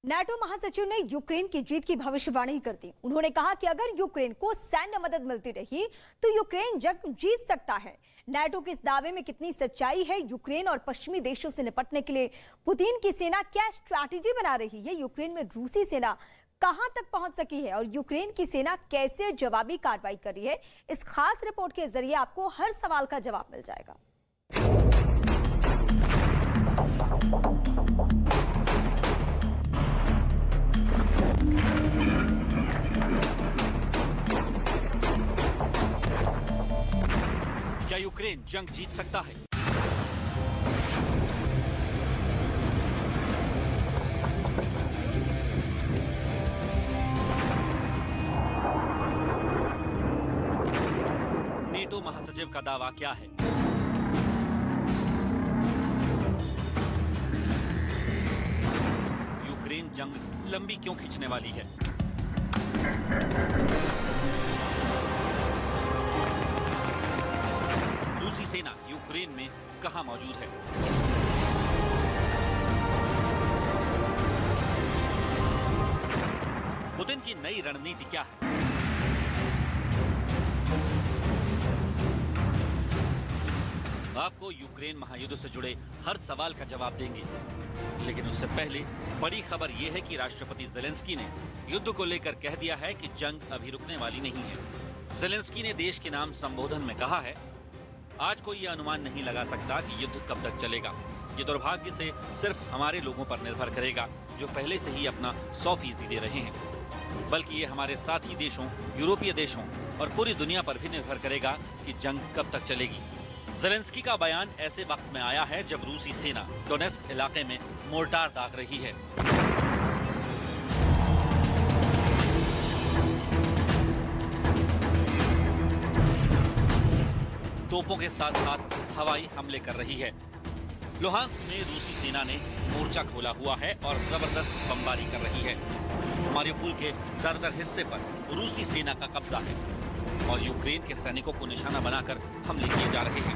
NATO महासचिव ने Ukraine की जीत की भविष्यवाणी कर दी। उन्होंने कहा कि अगर यूक्रेन को सैन्य मदद मिलती रही तो यूक्रेन जंग जीत सकता है। नाटो के इस दावे में कितनी सच्चाई है, यूक्रेन और पश्चिमी देशों से निपटने के लिए पुतिन की सेना क्या स्ट्रैटेजी बना रही है, यूक्रेन में रूसी सेना कहां तक पहुंच सकी है और यूक्रेन की सेना कैसे जवाबी कार्रवाई कर रही है, इस खास रिपोर्ट के जरिए आपको हर सवाल का जवाब मिल जाएगा। क्या यूक्रेन जंग जीत सकता है? नेटो महासचिव का दावा क्या है? यूक्रेन जंग लंबी क्यों खींचने वाली है? रूसी सेना यूक्रेन में कहां मौजूद है? पुतिन की नई रणनीति क्या है? आपको यूक्रेन महायुद्ध से जुड़े हर सवाल का जवाब देंगे, लेकिन उससे पहले बड़ी खबर यह है कि राष्ट्रपति ज़ेलेंस्की ने युद्ध को लेकर कह दिया है कि जंग अभी रुकने वाली नहीं है। ज़ेलेंस्की ने देश के नाम संबोधन में कहा है, आज कोई यह अनुमान नहीं लगा सकता कि युद्ध कब तक चलेगा। ये दुर्भाग्य से सिर्फ हमारे लोगों पर निर्भर करेगा, जो पहले से ही अपना 100% दे रहे हैं, बल्कि ये हमारे साथी देशों, यूरोपीय देशों और पूरी दुनिया पर भी निर्भर करेगा कि जंग कब तक चलेगी। ज़ेलेंस्की का बयान ऐसे वक्त में आया है जब रूसी सेना डोनेस्क इलाके में मोर्टार दाग रही है। तोपों के साथ साथ हवाई हमले कर रही है। लुहांस्क में रूसी सेना ने मोर्चा खोला हुआ है और जबरदस्त बमबारी कर रही है। मारिउपोल के ज्यादातर हिस्से पर रूसी सेना का कब्जा है और यूक्रेन के सैनिकों को निशाना बनाकर हमले किए जा रहे हैं।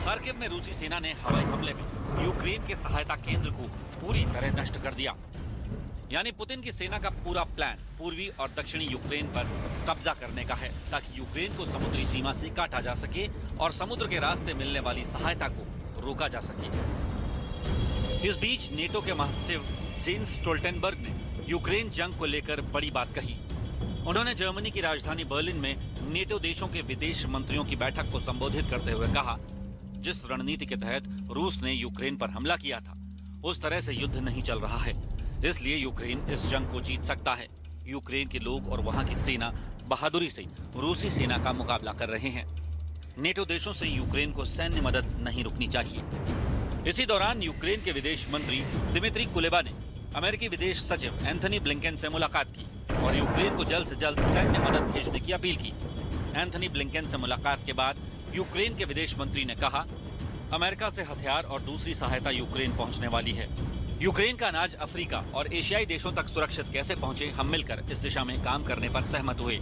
खार्किव में रूसी सेना ने हवाई हमले में यूक्रेन के सहायता केंद्र को पूरी तरह नष्ट कर दिया। यानी पुतिन की सेना का पूरा प्लान पूर्वी और दक्षिणी यूक्रेन पर कब्जा करने का है, ताकि यूक्रेन को समुद्री सीमा से काटा जा सके और समुद्र के रास्ते मिलने वाली सहायता को रोका जा सके। इस बीच नेटो के महासचिव जेन्स स्टोल्टेनबर्ग ने यूक्रेन जंग को लेकर बड़ी बात कही। उन्होंने जर्मनी की राजधानी बर्लिन में नेटो देशों के विदेश मंत्रियों की बैठक को संबोधित करते हुए कहा, जिस रणनीति के तहत रूस ने यूक्रेन पर हमला किया था, उस तरह से युद्ध नहीं चल रहा है, इसलिए यूक्रेन इस जंग को जीत सकता है। यूक्रेन के लोग और वहां की सेना बहादुरी से रूसी सेना का मुकाबला कर रहे हैं। नेटो देशों से यूक्रेन को सैन्य मदद नहीं रुकनी चाहिए। इसी दौरान यूक्रेन के विदेश मंत्री दिमित्री कुलेबा ने अमेरिकी विदेश सचिव एंथनी ब्लिंकन से मुलाकात की और यूक्रेन को जल्द से जल्द सैन्य मदद भेजने की अपील की। एंथनी ब्लिंकन से मुलाकात के बाद यूक्रेन के विदेश मंत्री ने कहा, अमेरिका से हथियार और दूसरी सहायता यूक्रेन पहुंचने वाली है। यूक्रेन का अनाज अफ्रीका और एशियाई देशों तक सुरक्षित कैसे पहुंचे, हम मिलकर इस दिशा में काम करने पर सहमत हुए।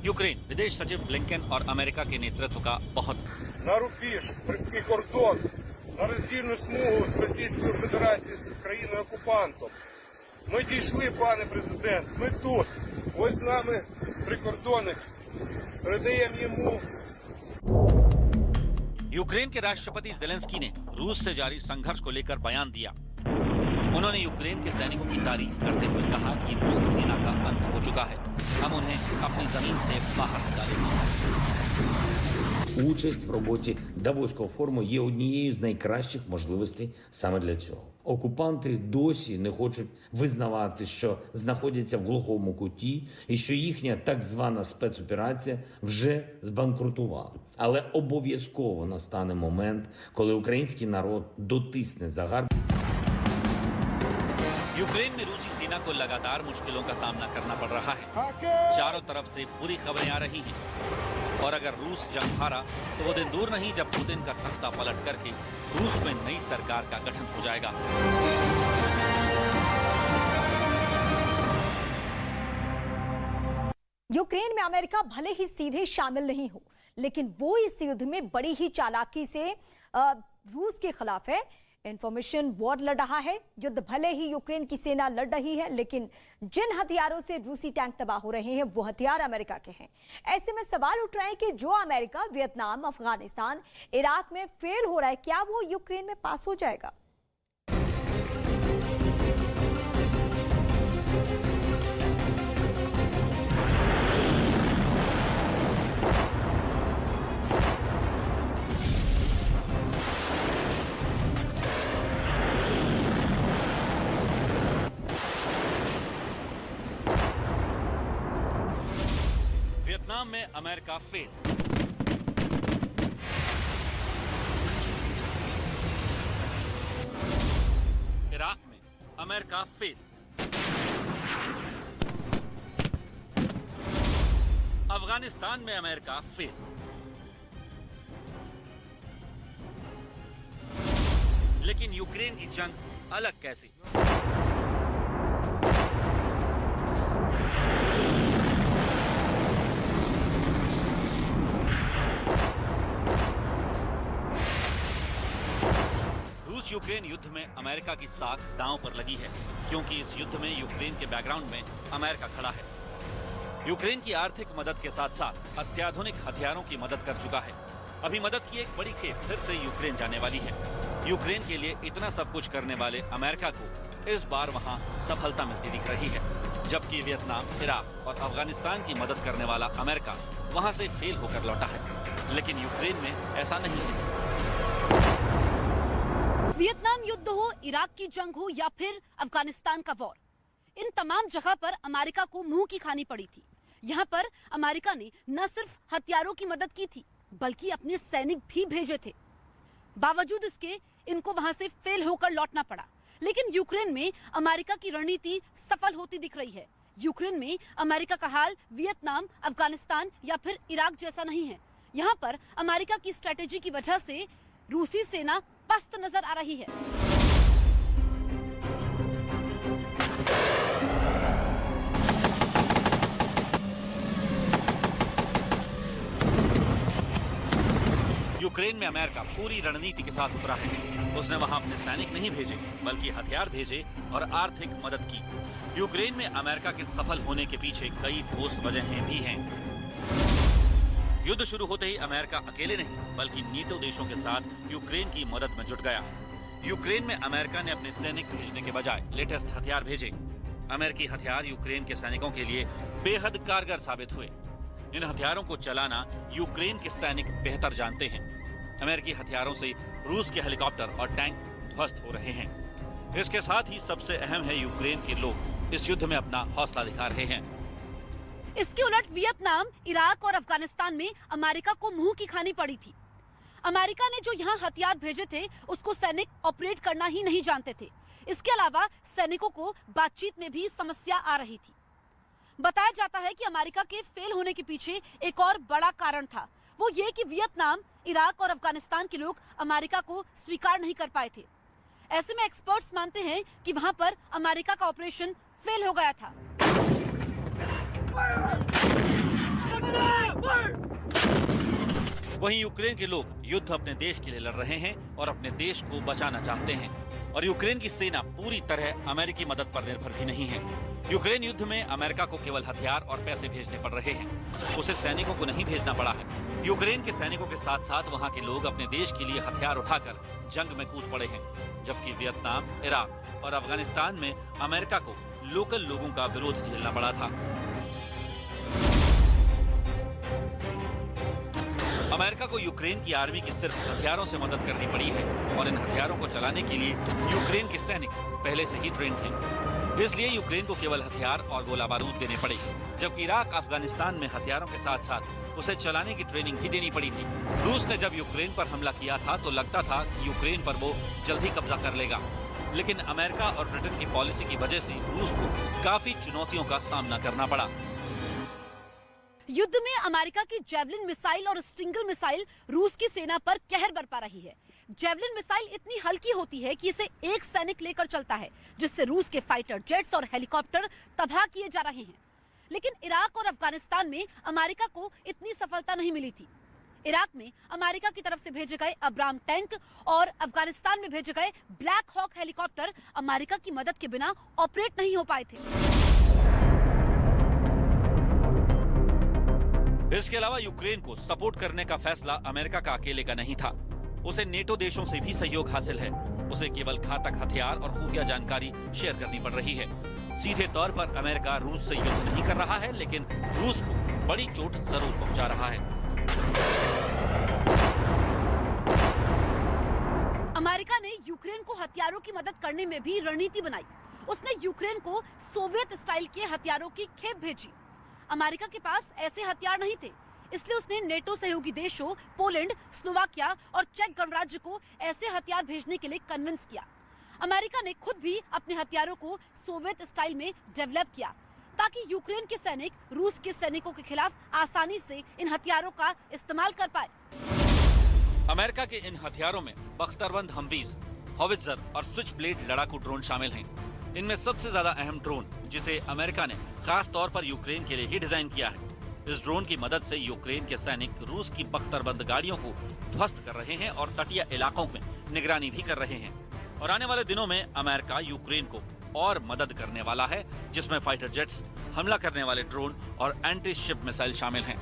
यूक्रेन विदेश सचिव ब्लिंकन और अमेरिका के नेतृत्व का बहुत на рубіж і кордон, на роздільну смугу з Російською Федерацією, з країною-окупантом. Ми дійшли, пане президент, ми тут. Ось з нами прикордонник. Передаємо йому. यूक्रेन के राष्ट्रपति ज़ेलेंस्की ने रूस से जारी संघर्ष को लेकर बयान दिया। उन्होंने यूक्रेन के सैनिकों की तारीफ करते हुए कहा कि रूसी सेना का अंत हो चुका है, हम उन्हें अपनी जमीन से बाहर निकालेंगे। Участь в роботі Давоського форуму є однією з найкращих можливостей саме для цього. Окупанти досі не хочуть визнавати, що знаходяться в глухому куті і що їхня так звана спецоперація вже збанкрутувала. Але обов'язково настане момент, коли український народ дотисне загарб. यूक्रेन में रूसी सेना को लगातार मुश्किलों का सामना करना पड़ रहा है। चारों तरफ से बुरी खबरें आ रही हैं और अगर रूस जंग हारा तो वो दिन दूर नहीं जब पुतिन का तख्ता पलट करके रूस में नई सरकार का गठन हो जाएगा। यूक्रेन में अमेरिका भले ही सीधे शामिल नहीं हो, लेकिन वो इस युद्ध में बड़ी ही चालाकी से रूस के खिलाफ है। इंफॉर्मेशन वॉर लड़ रहा है। युद्ध भले ही यूक्रेन की सेना लड़ रही है, लेकिन जिन हथियारों से रूसी टैंक तबाह हो रहे हैं वो हथियार अमेरिका के हैं। ऐसे में सवाल उठ रहा है कि जो अमेरिका वियतनाम, अफगानिस्तान, इराक में फेल हो रहा है, क्या वो यूक्रेन में पास हो जाएगा? वियतनाम में अमेरिका फेल। इराक में अमेरिका फेल। अफगानिस्तान में अमेरिका फेल। लेकिन यूक्रेन की जंग अलग कैसी? यूक्रेन युद्ध में अमेरिका की साख दांव पर लगी है, क्योंकि इस युद्ध में यूक्रेन के बैकग्राउंड में अमेरिका खड़ा है। यूक्रेन की आर्थिक मदद के साथ साथ अत्याधुनिक हथियारों की मदद कर चुका है। अभी मदद की एक बड़ी खेप फिर से यूक्रेन जाने वाली है। यूक्रेन के लिए इतना सब कुछ करने वाले अमेरिका को इस बार वहां सफलता मिलती दिख रही है, जबकि वियतनाम, इराक और अफगानिस्तान की मदद करने वाला अमेरिका वहां से फेल होकर लौटा है। लेकिन यूक्रेन में ऐसा नहीं है। वियतनाम युद्ध हो, इराक की जंग हो या फिर अफगानिस्तान का वॉर, इन तमाम जगह पर अमेरिका को मुंह की खानी पड़ी थी। यहाँ पर अमेरिका ने न सिर्फ हथियारों की मदद की थी, बल्कि अपने सैनिक भी भेजे थे। बावजूद इसके इनको वहां से फेल होकर लौटना पड़ा। लेकिन यूक्रेन में अमेरिका की रणनीति सफल होती दिख रही है। यूक्रेन में अमेरिका का हाल वियतनाम, अफगानिस्तान या फिर इराक जैसा नहीं है। यहाँ पर अमेरिका की स्ट्रेटेजी की वजह से रूसी सेना पस्त नजर आ रही है। यूक्रेन में अमेरिका पूरी रणनीति के साथ उतरा है। उसने वहां अपने सैनिक नहीं भेजे, बल्कि हथियार भेजे और आर्थिक मदद की। यूक्रेन में अमेरिका के सफल होने के पीछे कई ठोस वजहें भी हैं। युद्ध शुरू होते ही अमेरिका अकेले नहीं, बल्कि नीटो देशों के साथ यूक्रेन की मदद में जुट गया। यूक्रेन में अमेरिका ने अपने सैनिक भेजने के बजाय लेटेस्ट हथियार भेजे। अमेरिकी हथियार यूक्रेन के सैनिकों के लिए बेहद कारगर साबित हुए। इन हथियारों को चलाना यूक्रेन के सैनिक बेहतर जानते हैं। अमेरिकी हथियारों से रूस के हेलीकॉप्टर और टैंक ध्वस्त हो रहे हैं। इसके साथ ही सबसे अहम है, यूक्रेन के लोग इस युद्ध में अपना हौसला दिखा रहे हैं। इसके उलट वियतनाम, इराक और अफगानिस्तान में अमेरिका को मुंह की खानी पड़ी थी। अमेरिका ने जो यहाँ हथियार भेजे थे, उसको सैनिक ऑपरेट करना ही नहीं जानते थे। इसके अलावा सैनिकों को बातचीत में भी समस्या आ रही थी। बताया जाता है कि अमेरिका के फेल होने के पीछे एक और बड़ा कारण था, वो ये कि वियतनाम, इराक और अफगानिस्तान के लोग अमेरिका को स्वीकार नहीं कर पाए थे। ऐसे में एक्सपर्ट्स मानते हैं कि वहां पर अमेरिका का ऑपरेशन फेल हो गया था। वहीं यूक्रेन के लोग युद्ध अपने देश के लिए लड़ रहे हैं और अपने देश को बचाना चाहते हैं। और यूक्रेन की सेना पूरी तरह अमेरिकी मदद पर निर्भर भी नहीं है। यूक्रेन युद्ध में अमेरिका को केवल हथियार और पैसे भेजने पड़ रहे हैं, उसे सैनिकों को नहीं भेजना पड़ा है। यूक्रेन के सैनिकों के साथ साथ वहां के लोग अपने देश के लिए हथियार उठाकर जंग में कूद पड़े हैं। जबकि वियतनाम, इराक और अफगानिस्तान में अमेरिका को लोकल लोगों का विरोध झेलना पड़ा था। अमेरिका को यूक्रेन की आर्मी की सिर्फ हथियारों से मदद करनी पड़ी है और इन हथियारों को चलाने के लिए यूक्रेन के सैनिक पहले से ही ट्रेन थे। इसलिए यूक्रेन को केवल हथियार और गोला बारूद देने पड़े, जबकि इराक, अफगानिस्तान में हथियारों के साथ साथ उसे चलाने की ट्रेनिंग भी देनी पड़ी थी। रूस ने जब यूक्रेन पर हमला किया था तो लगता था कि यूक्रेन पर वो जल्द ही कब्जा कर लेगा, लेकिन अमेरिका और ब्रिटेन की पॉलिसी की वजह से रूस को काफी चुनौतियों का सामना करना पड़ा। युद्ध में अमेरिका की जेवलिन मिसाइल और स्टिंगल मिसाइल रूस की सेना पर कहर बरपा रही है। जेवलिन मिसाइल इतनी हल्की होती है कि इसे एक सैनिक लेकर चलता है, जिससे रूस के फाइटर जेट्स और हेलीकॉप्टर तबाह किए जा रहे हैं। लेकिन इराक और अफगानिस्तान में अमेरिका को इतनी सफलता नहीं मिली थी। इराक में अमेरिका की तरफ से भेजे गए अब्राम टैंक और अफगानिस्तान में भेजे गए ब्लैक हॉक हेलीकॉप्टर अमेरिका की मदद के बिना ऑपरेट नहीं हो पाए थे। इसके अलावा यूक्रेन को सपोर्ट करने का फैसला अमेरिका का अकेले का नहीं था। उसे नेटो देशों से भी सहयोग हासिल है। उसे केवल घातक हथियार और खुफिया जानकारी शेयर करनी पड़ रही है। सीधे तौर पर अमेरिका रूस से युद्ध नहीं कर रहा है, लेकिन रूस को बड़ी चोट जरूर पहुंचा रहा है। अमेरिका ने यूक्रेन को हथियारों की मदद करने में भी रणनीति बनाई। उसने यूक्रेन को सोवियत स्टाइल के हथियारों की खेप भेजी। अमेरिका के पास ऐसे हथियार नहीं थे, इसलिए उसने नेटो सहयोगी देशों पोलैंड, स्लोवाकिया और चेक गणराज्य को ऐसे हथियार भेजने के लिए कन्विंस किया। अमेरिका ने खुद भी अपने हथियारों को सोवियत स्टाइल में डेवलप किया, ताकि यूक्रेन के सैनिक रूस के सैनिकों के खिलाफ आसानी से इन हथियारों का इस्तेमाल कर पाए। अमेरिका के इन हथियारों में बख्तरबंद हमवीज, हॉवित्जर और स्विच ब्लेड लड़ाकू ड्रोन शामिल हैं। इनमें सबसे ज्यादा अहम ड्रोन, जिसे अमेरिका ने खास तौर पर यूक्रेन के लिए ही डिजाइन किया है। इस ड्रोन की मदद से यूक्रेन के सैनिक रूस की बख्तरबंद गाड़ियों को ध्वस्त कर रहे हैं और तटीय इलाकों में निगरानी भी कर रहे हैं। और आने वाले दिनों में अमेरिका यूक्रेन को और मदद करने वाला है, जिसमें फाइटर जेट्स, हमला करने वाले ड्रोन और एंटी शिप मिसाइल शामिल हैं।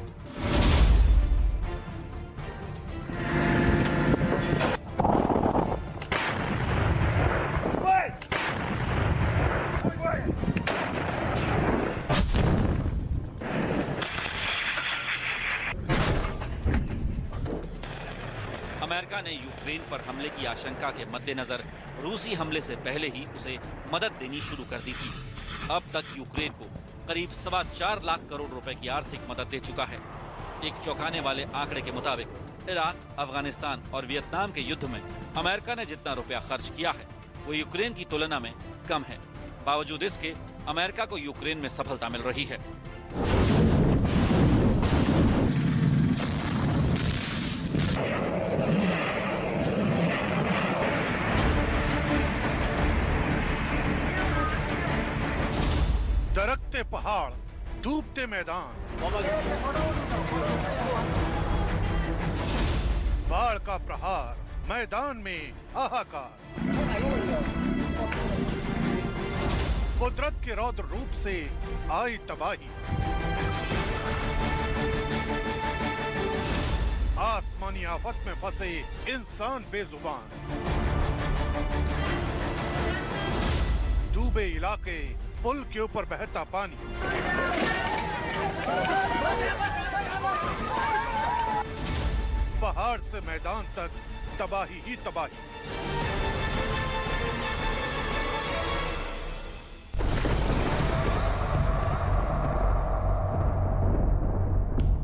अमेरिका ने यूक्रेन पर हमले की आशंका के मद्देनजर रूसी हमले से पहले ही उसे मदद देनी शुरू कर दी थी। अब तक यूक्रेन को करीब 4.25 लाख करोड़ रुपए की आर्थिक मदद दे चुका है। एक चौंकाने वाले आंकड़े के मुताबिक इराक, अफगानिस्तान और वियतनाम के युद्ध में अमेरिका ने जितना रुपया खर्च किया है, वो यूक्रेन की तुलना में कम है। बावजूद इसके अमेरिका को यूक्रेन में सफलता मिल रही है। दरकते पहाड़, डूबते मैदान, बाढ़ का प्रहार, मैदान में हाहाकार। कुदरत के रौद्र रूप से आई तबाही, आसमानी आफत में फंसे इंसान बेजुबान, डूबे इलाके, पुल के ऊपर बहता पानी, पहाड़ से मैदान तक तबाही ही तबाही।